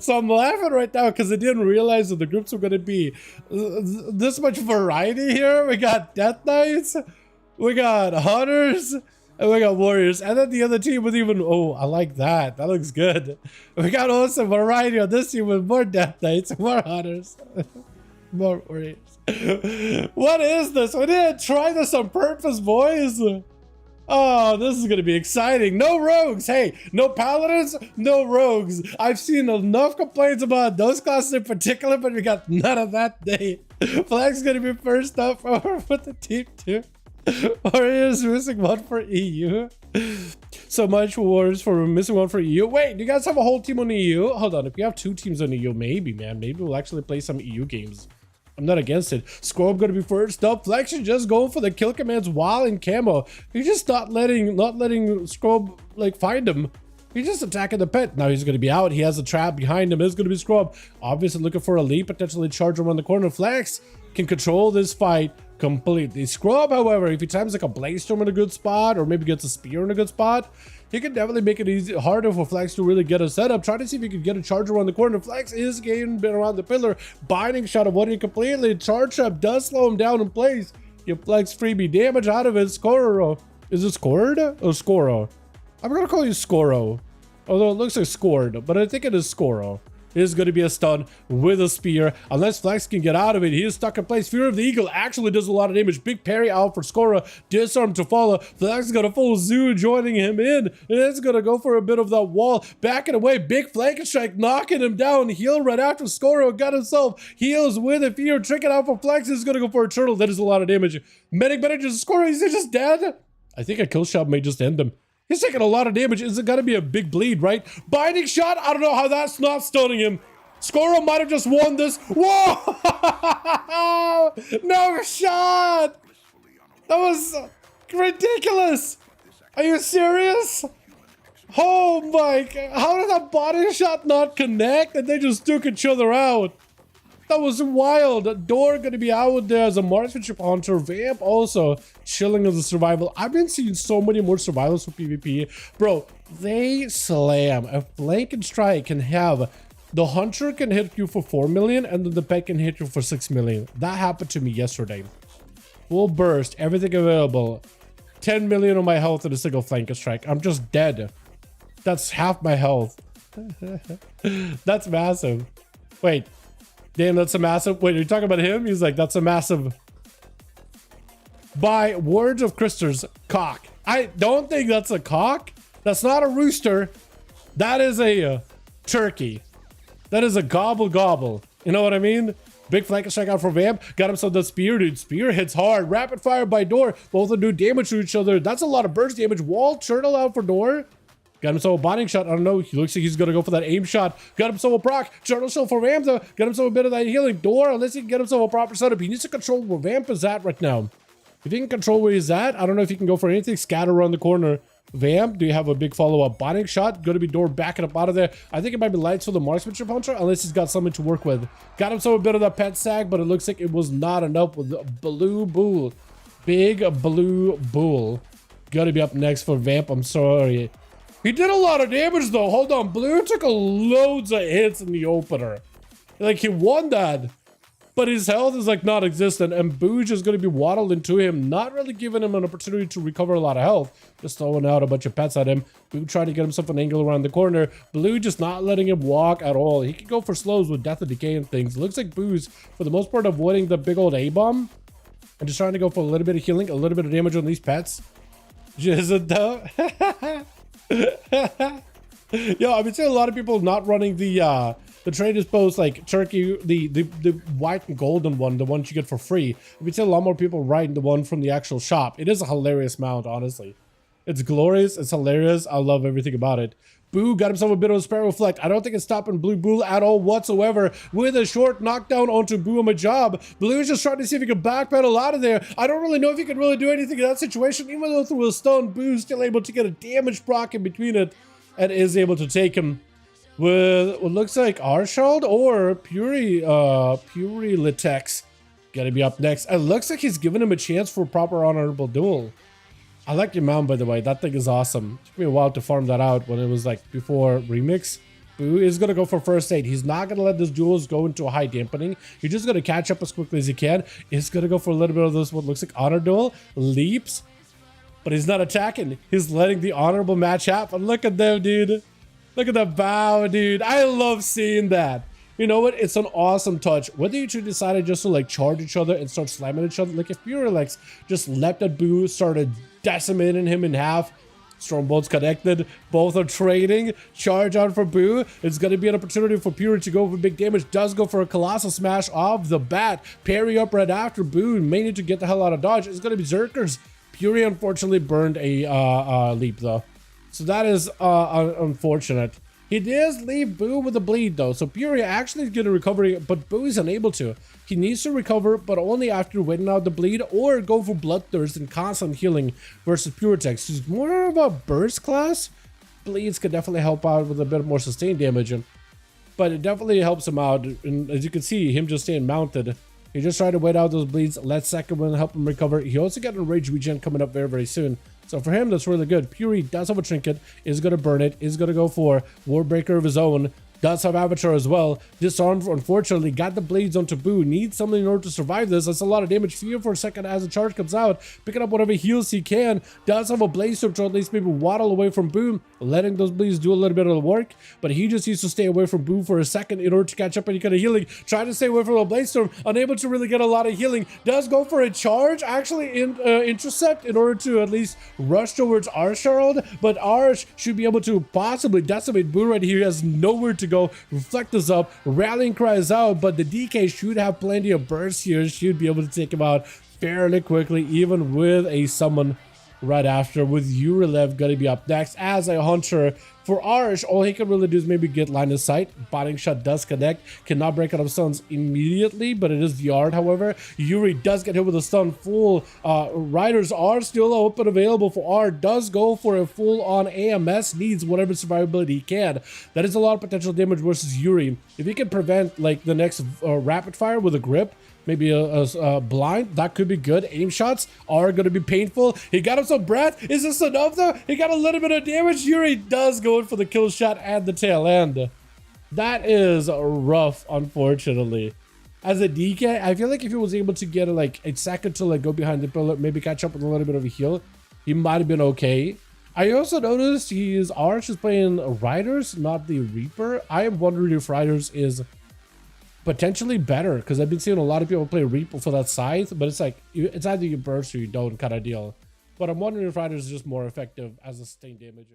So I'm laughing right now because I didn't realize that the groups were going to be this much variety here. We got Death Knights, we got Hunters, and we got Warriors. And then the other team with even, oh, I like that. That looks good. We got also variety on this team with more Death Knights, more Hunters, more Warriors. What is this? We didn't try this on purpose, boys. Oh, this is going to be exciting. No rogues. Hey, no paladins, no rogues. I've seen enough complaints about those classes in particular, but we got none of that day. Flag's going to be first up with the team too. Warriors missing one for EU. So much for Warriors for missing one for EU. Wait, do you guys have a whole team on EU? Hold on. If you have 2 teams on EU, maybe, man. Maybe we'll actually play some EU games. I'm not against it. Scroll gonna be first up. Flex should just go for the kill commands while in camo. He's just not letting Scrub like find him. He's just attacking the pet. Now he's gonna be out. He has a trap behind him. It's gonna be Scrub. Obviously looking for a lead, potentially charge around the corner. Flex can control this fight completely. Scrub, however, if he times like a blaze storm in a good spot, or maybe gets a spear in a good spot, he can definitely make it harder for Flex to really get a setup. Try to see if he can get a charge around the corner. Flex is getting bit around the pillar. Binding shot avoiding completely. Charge trap does slow him down in place. You Flex freebie damage out of it. Scoro. Is it scored or Scoro? I'm gonna call you Scoro. Although it looks like scored, but I think it is Scoro. Is going to be a stun with a spear. Unless Flex can get out of it, he is stuck in place. Fear of the Eagle actually does a lot of damage. Big parry out for Scora. Disarm to follow. Flex got a full zoo joining him in. And it's going to go for a bit of that wall. Backing away. Big flank strike knocking him down. Heal right after Scora got himself. Heals with a fear. Trick it out for Flex. Is going to go for a turtle. That is a lot of damage. Medic manages Scora. Is he just dead? I think a kill shot may just end him. He's taking a lot of damage. Is it gotta be a big bleed, right? Binding shot. I don't know how that's not stunning him. Scoro might have just won this. Whoa! No shot! That was ridiculous. Are you serious? Oh my God. How did that body shot not connect? And they just took each other out. That was wild. Door gonna be out there as a marksmanship hunter. Vamp also chilling as a survival. I've been seeing so many more survivals for PvP. Bro, they slam. A flank and strike can have... The hunter can hit you for 4 million and then the pet can hit you for 6 million. That happened to me yesterday. Full burst, everything available. 10 million on my health in a single flank and strike. I'm just dead. That's half my health. That's massive. Wait. Damn, that's a massive... Wait, are you talking about him? He's like, that's a massive... By words of Krister's cock. I don't think that's a cock. That's not a rooster. That is a turkey. That is a gobble gobble. You know what I mean? Big flank strike out for Vamp. Got himself the spear, dude. Spear hits hard. Rapid fire by Door. Both of them do damage to each other. That's a lot of burst damage. Wall turtle out for Door. Got himself a binding shot. I don't know. He looks like he's going to go for that aim shot. Got himself a proc. Turtle shell for Vamp though. Got himself a bit of that healing. Door, unless he can get himself a proper setup. He needs to control where Vamp is at right now. If he can control where he's at, I don't know if he can go for anything. Scatter around the corner. Vamp, do you have a big follow-up binding shot? Going to be Door backing up out of there. I think it might be lights for the marksmanship hunter, unless he's got something to work with. Got himself a bit of that pet sag, but it looks like it was not enough with Blue Bull. Big Blue Bull. Going to be up next for Vamp. I'm sorry. He did a lot of damage though. Hold on. Blue took loads of hits in the opener. Like he won that. But his health is like non-existent. And Booge is going to be waddled into him. Not really giving him an opportunity to recover a lot of health. Just throwing out a bunch of pets at him. Boo trying to get himself an angle around the corner. Blue just not letting him walk at all. He can go for slows with Death and Decay and things. Looks like Boo's for the most part avoiding the big old A-bomb. And just trying to go for a little bit of healing. A little bit of damage on these pets. Just a though. Yo, I've been seeing a lot of people not running the Trader's Post like turkey, the white and golden one, the ones you get for free. I've been seeing a lot more people riding the one from the actual shop. It is a hilarious mount, honestly. It's glorious, it's hilarious. I love everything about it. Boo got himself a bit of a Sparrow Reflect. I don't think it's stopping Blue Bull at all whatsoever. With a short knockdown onto Boo on a job. Blue's just trying to see if he can backpedal out of there. I don't really know if he can really do anything in that situation. Even though through a stun, Boo's still able to get a damage proc in between it. And is able to take him with what looks like Arshald or Puri Litex. Gotta be up next. It looks like he's giving him a chance for a proper honorable duel. I like your mount, by the way. That thing is awesome. It took me a while to farm that out when it was like before remix. Boo is going to go for first aid. He's not going to let this duels go into a high dampening. He's just going to catch up as quickly as he can. He's going to go for a little bit of this, what looks like honor duel. Leaps. But he's not attacking. He's letting the honorable match happen. Look at them, dude. Look at the bow, dude. I love seeing that. You know what? It's an awesome touch. Whether you two decided just to like charge each other and start slamming each other, like if Furilex just leapt at Boo, started decimating him in half, Stormbolt's connected, both are trading, charge on for Boo. It's going to be an opportunity for Fury to go for big damage, does go for a Colossal Smash off the bat, parry up right after Boo, may need to get the hell out of dodge. It's going to be Zerkers. Fury unfortunately burned a leap though. So that is unfortunate. He does leave Boo with a bleed though, so Fury actually is going to recover, but Boo is unable to. He needs to recover, but only after waiting out the bleed or go for Bloodthirst and constant healing versus Puretex. He's more of a burst class. Bleeds could definitely help out with a bit more sustained damage, but it definitely helps him out. And as you can see, him just staying mounted. He just tried to wait out those bleeds, let second one help him recover. He also got a rage regen coming up very, very soon. So for him, that's really good. Fury does have a trinket, is going to burn it, is going to go for Warbreaker of his own. Does have Avatar as well. Disarm, unfortunately, got the blades onto Boo. Needs something in order to survive this. That's a lot of damage. Fear for a second as the charge comes out. Picking up whatever heals he can. Does have a Blaze Storm to at least maybe waddle away from Boo. Letting those bleeds do a little bit of the work. But he just needs to stay away from Boo for a second in order to catch up any kind of healing. Trying to stay away from the Blaze Storm. Unable to really get a lot of healing. Does go for a charge. Actually intercept in order to at least rush towards Arsharald. But Arsh should be able to possibly decimate Boo right here. He has nowhere to go. Reflect is up, rallying cries out, but the DK should have plenty of bursts here, should be able to take him out fairly quickly, even with a summon right after, with Urilev going to be up next as a hunter. For Arsh, all he can really do is maybe get line of sight. Botting shot does connect, cannot break out of stuns immediately, but it is the yard. However, Yuri does get hit with a stun full. Riders are still open available for R, does go for a full on AMS, needs whatever survivability he can. That is a lot of potential damage versus Yuri. If he can prevent like the next rapid fire with a grip, maybe a blind, that could be good. Aim shots are going to be painful. He got him some breath. Is this enough though? He got a little bit of damage. Yuri does go in for the kill shot at the tail end. That is rough, unfortunately. As a DK, I feel like if he was able to get like a second to like go behind the pillar, maybe catch up with a little bit of a heal, he might have been okay. I also noticed Arch is playing Riders, not the Reaper. I am wondering if Riders is potentially better, because I've been seeing a lot of people play Reaper for that scythe, but it's like it's either you burst or you don't kind of deal. But I'm wondering if Riders is just more effective as a sustained damage.